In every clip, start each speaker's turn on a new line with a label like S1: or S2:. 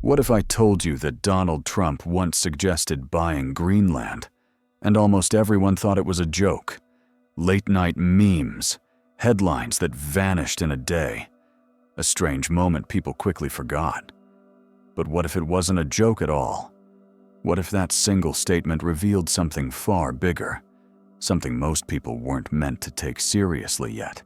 S1: What if I told you that Donald Trump once suggested buying Greenland, and almost everyone thought it was a joke? Late-night memes, headlines that vanished in a day. A strange moment people quickly forgot. But what if it wasn't a joke at all? What if that single statement revealed something far bigger? Something most people weren't meant to take seriously yet.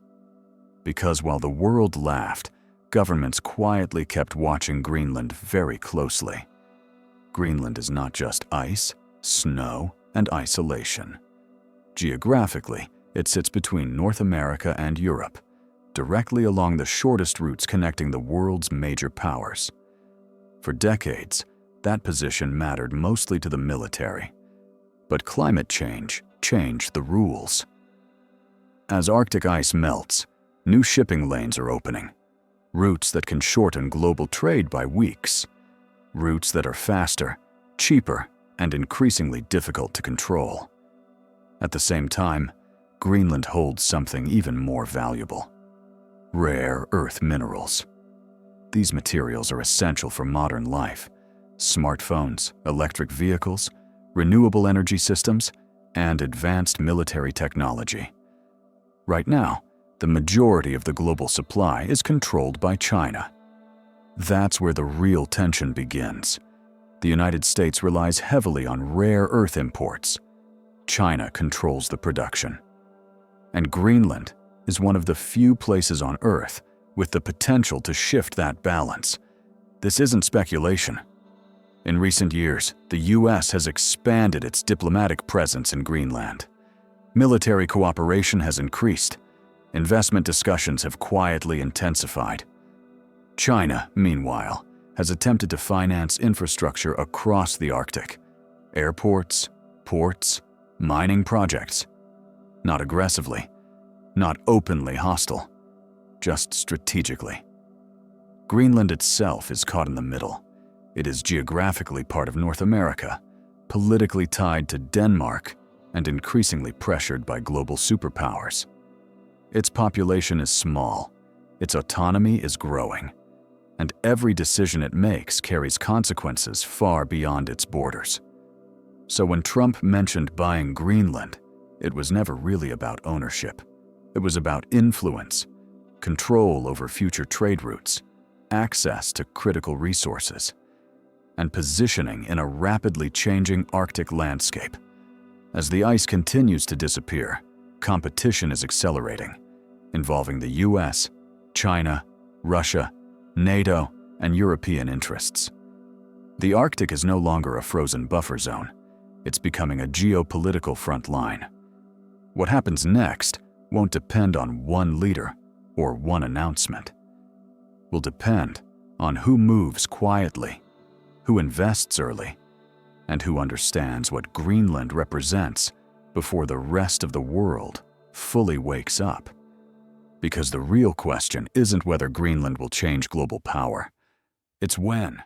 S1: Because while the world laughed, governments quietly kept watching Greenland very closely. Greenland is not just ice, snow, and isolation. Geographically, it sits between North America and Europe, directly along the shortest routes connecting the world's major powers. For decades, that position mattered mostly to the military. But climate change changed the rules. As Arctic ice melts, new shipping lanes are opening, routes that can shorten global trade by weeks, routes that are faster, cheaper, and increasingly difficult to control. At the same time, Greenland holds something even more valuable: rare earth minerals. These materials are essential for modern life: smartphones, electric vehicles, renewable energy systems, and advanced military technology. Right now, the majority of the global supply is controlled by China. That's where the real tension begins. The United States relies heavily on rare earth imports. China controls the production. And Greenland is one of the few places on Earth with the potential to shift that balance. This isn't speculation. In recent years, the US has expanded its diplomatic presence in Greenland. Military cooperation has increased. Investment discussions have quietly intensified. China, meanwhile, has attempted to finance infrastructure across the Arctic: airports, ports, mining projects. Not aggressively, not openly hostile, just strategically. Greenland itself is caught in the middle. It is geographically part of North America, politically tied to Denmark, and increasingly pressured by global superpowers. Its population is small, its autonomy is growing, and every decision it makes carries consequences far beyond its borders. So when Trump mentioned buying Greenland, it was never really about ownership. It was about influence, control over future trade routes, access to critical resources, and positioning in a rapidly changing Arctic landscape. As the ice continues to disappear, competition is accelerating, involving the US, China, Russia, NATO, and European interests. The Arctic is no longer a frozen buffer zone. It's becoming a geopolitical front line. What happens next won't depend on one leader or one announcement. It will depend on who moves quietly, who invests early, and who understands what Greenland represents before the rest of the world fully wakes up. Because the real question isn't whether Greenland will change global power. It's when.